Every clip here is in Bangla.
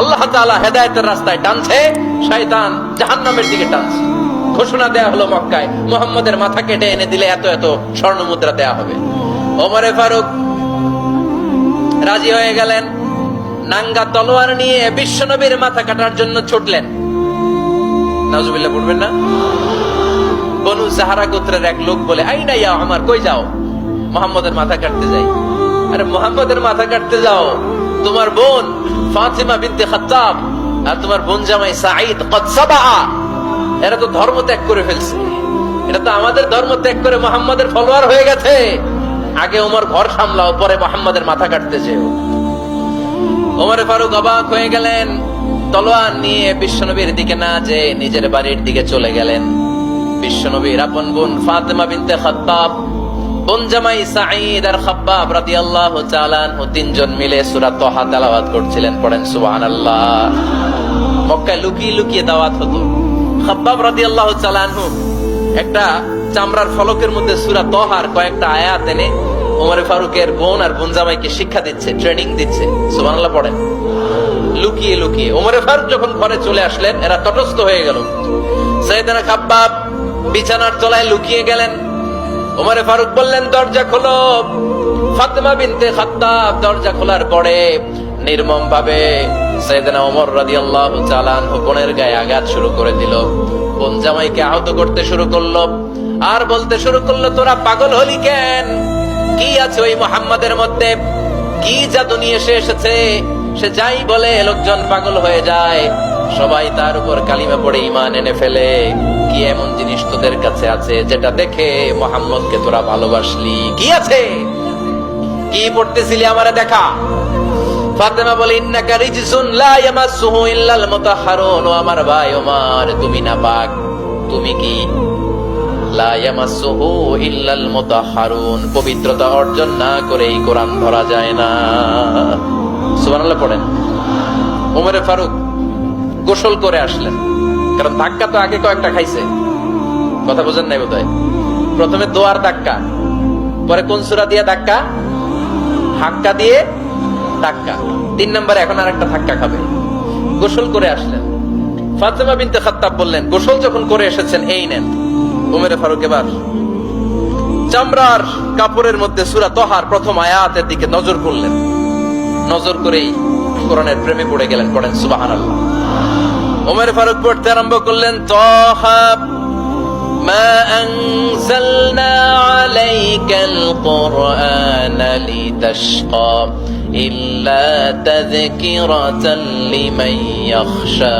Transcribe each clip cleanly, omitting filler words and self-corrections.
আল্লাহ তাআলা হেদায়েতের রাস্তায় টানছে, শয়তান জাহান্নামের দিকে টানছে। ঘোষণা দেয়া হলো মক্কায়, মুহাম্মদের মাথা কেটে এনে দিলে এত এত স্বর্ণ মুদ্রা দেয়া হবে। ওমরে ফারুক রাজি হয়ে গেলেন, নাঙ্গা তলোয়ার নিয়ে বিশ্বনবীর মাথা কাটার জন্য ছুটলেন। নাউজুবিল্লাহ পড়বেন না? বনু সাহারা গোত্রের এক লোক বলে, আইনা ইয়া আমার, কই যাও? মুহাম্মদের মাথা কাটতে যাই। আরে মুহাম্মদের মাথা কাটতে যাও? তোমার বোন ফাতিমা বিনতে খাত্তাব আর তোমার বোন জামাই সাঈদ কদ সাবা, এরা তো ধর্ম ত্যাগ করে ফেলছে। এটা তো আমাদের ধর্ম ত্যাগ করে মুহাম্মদের ফলোয়ার হয়ে গেছে। আগে ওমর ঘর সামলাও, পরে মুহাম্মদের মাথা কাটতে যেও। ওমর ফারুক অবাক হয়ে গেলেন, তলোয়ার নিয়ে বিশ্বনবীর দিকে না যে নিজের বাড়ির দিকে চলে গেলেন। বিশ্বনবীর আপন বোন ফাতিমা বিনতে খাত্তাব, বোন জামাই সাঈদ আর খাব্বাব রাদিয়াল্লাহু তাআলা আনহু তিনজন মিলে সূরা তাহা তেলাওয়াত করছিলেন। পড়েন সুবহানাল্লাহ। মক্কায় লুকিয়ে লুকিয়ে দাওয়াত হতো। খাব্বাব রাদিয়াল্লাহু তাআলা আনহু একটা চামড়ার ফলকের মধ্যে সূরা তাহার কয়েকটা আয়াত এনে ওমর ফারুকের বোন আর বোন জামাইকে শিক্ষা দিচ্ছে, ট্রেনিং দিচ্ছে। সুবহানাল্লাহ পড়েন। লুকিয়ে লুকিয়ে ওমর ফারুক যখন ঘরে চলে আসলেন, এরা তটস্থ হয়ে গেল। সাইয়েদনা খাব্বাব বিছানার তলায় লুকিয়ে গেলেন। ওমর ফারুক বললেন, দরজা খোলো। ফাতিমা বিনতে খাত্তাব দরজা খোলার পরে নির্মম ভাবে সাইয়েদনা ওমর রাদিয়াল্লাহু তাআলা আনহু বোনের গায়ে আঘাত শুরু করে দিল। বোন জামাইকে আহত করতে শুরু করলো আর বলতে শুরু করলো, তোরা পাগল হলি কেন? কি আছে ওই মুহাম্মাদের মধ্যে? কি জাদু নিয়ে এসেছে? সে যাই বলে লোকজন পাগল হয়ে যায়, সবাই তার উপর কালিমা পড়ে ঈমান এনে ফেলে। কি এমন জিনিস তোদের কাছে আছে যেটা দেখে মুহাম্মদকে তোরা ভালোবাসলি? কি আছে? কি পড়তেছিলি আমারে দেখা। ফাতেমা বলে, ইন্নাকা রিজসুন লা ইয়ামাসসুহু ইল্লাল মুতাহহারুন। ও আমার ভাই ওমর, তুমি নাপাক। তুমি কি? লা ইয়ামাসসুহু ইল্লাল মুতাহহারুন, পবিত্রতা অর্জন না করে এই কোরআন ধরা যায় না। সুবহানাল্লাহ পড়েন। ওমর ফারুক গোসল করে আসলেন, কারণ ধাক্কা তো আগে কয়েকটা খাইছে। কথা বোঝেন নাই বোধহয়? প্রথমে দোয়ার ধাক্কা, পরে কোন সূরা দিয়ে ধাক্কা? হাক্কা দিয়ে ধাক্কা। 3 নম্বরে এখন আরেকটা ধাক্কা খাবে। গোসল করে আসলেন। ফাতিমা বিনতে খাত্তাব বললেন, গোসল যখন করে এসেছেন, এই নেন। ওমর ফারুক এবার চামড়ার কাপড়ের মধ্যে সূরা তাহার প্রথম আয়াতের দিকে নজর করলেন। নজর করেই কোরআনের প্রেমে পড়ে গেলেন। পড়েন সুবহানাল্লাহ। ওমর ফারুক পড়তে আরম্ভ করলেন, তাহা মা আনজালনা আলাইকাল কুরআনা লিতাশকা ইল্লা তাযকিরাতাল লিমান ইয়াখশা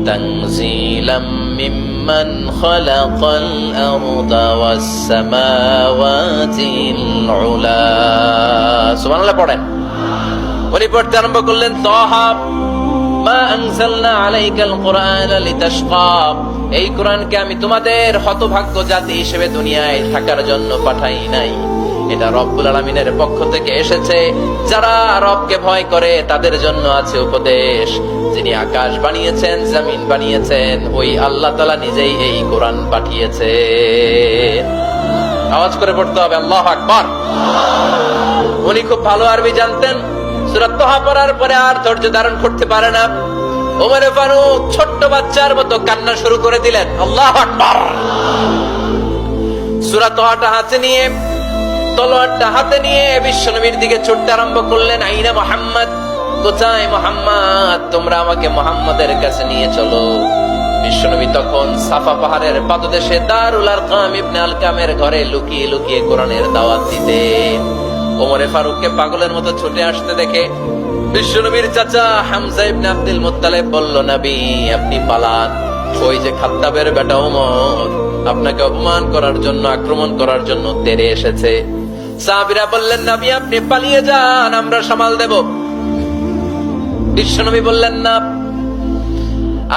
তানজিলাম মিম্মান খালাকাল আরদা ওয়াস সামাওয়াতিল উলা। সুবহানাল্লাহ পড়েন। উনি পড়তে আরম্ভ করলেন, তাহা মা আনজালনা আলাইকাল কুরআনা লিতাশকা, এই কোরআনকে আমি তোমাদের হতভাগ্য জাতি হিসেবে দুনিয়ায় থাকার জন্য পাঠাই নাই। এটা রব্বুল আলামিনের পক্ষ থেকে এসেছে। যারা রবকে ভয় করে তাদের জন্য আছে উপদেশ। যিনি আকাশ বানিয়েছেন, জমিন বানিয়েছেন, ওই আল্লাহ তাআলা নিজেই এই কোরআন পাঠিয়েছেন। আওয়াজ করে পড়তে হবে, আল্লাহু আকবার। উনি খুব ভালো আরবি জানতেন। সূরা তাহা পড়ার পরে আর ধৈর্য ধারণ করতে পারে না। ওমর ফারুক ছোট্ট বাচ্চার মতো কান্না শুরু করে দিলেন। আল্লাহু আকবার। সূরা তাহাটা হাতে নিয়ে, তলোয়ারটা হাতে নিয়ে বিশ্বনবীর দিকে ছুটতে আরম্ভ করলেন। আইনা মুহাম্মদ, কোথায় মুহাম্মদ? তোমরা আমাকে মুহাম্মদের কাছে নিয়ে চলো। বিশ্বনবী তখন সাফা পাহাড়ের পাদদেশে দারুল আরকাম ইবনে আলকামের ঘরে লুকিয়ে লুকিয়ে কোরআনের দাওয়াত দিতেন। ওমর ফারুককে পাগলের মতো ছুটে আসতে দেখে বিশ্বনবীর চাচা হামজা ইবনে আব্দুল মুত্তালিব বলল, নবী আপনি পালান। ওই যে খাত্তাবের বেটা ওমর আপনাকে অপমান করার জন্য, আক্রমণ করার জন্য তেড়ে এসেছে। সাহাবীরা বললেন, নবী আপনি পালিয়ে যান, আমরা সামাল দেব। বিশ্বনবী বললেন, না,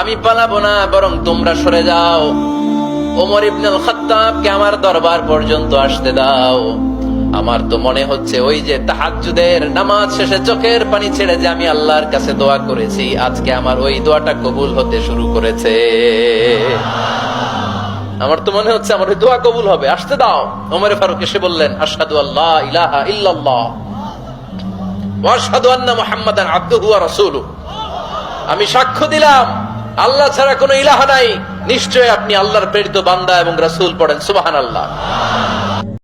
আমি পালাবো না, বরং তোমরা সরে যাও। ওমর ইবনুল খাত্তাবকে আমার দরবার পর্যন্ত আসতে দাও। আমার তো মনে হচ্ছে ওই যে তাহাজ্জুদের নামাজ শেষে চোখের পানি ছেড়ে যে আমি আল্লাহর কাছে দোয়া করেছি, আজকে আমার ওই দোয়াটা কবুল হতে শুরু করেছে। আমার তো মনে হচ্ছে আমার ওই দোয়া কবুল হবে, আসতে দাও। ওমর ফারুক এসে বললেন, আশহাদু আল্লা ইলাহা ইল্লাল্লাহ ওয়া আশহাদু আন্না মুহাম্মাদান আবদুহু ওয়া রাসূলুহু। আমি সাক্ষ্য দিলাম আল্লাহ ছাড়া কোনো ইলাহ নাই, নিশ্চয় আপনি আল্লাহর প্রেরিত বান্দা এবং রাসূল। পড়েন সুবহানাল্লাহ।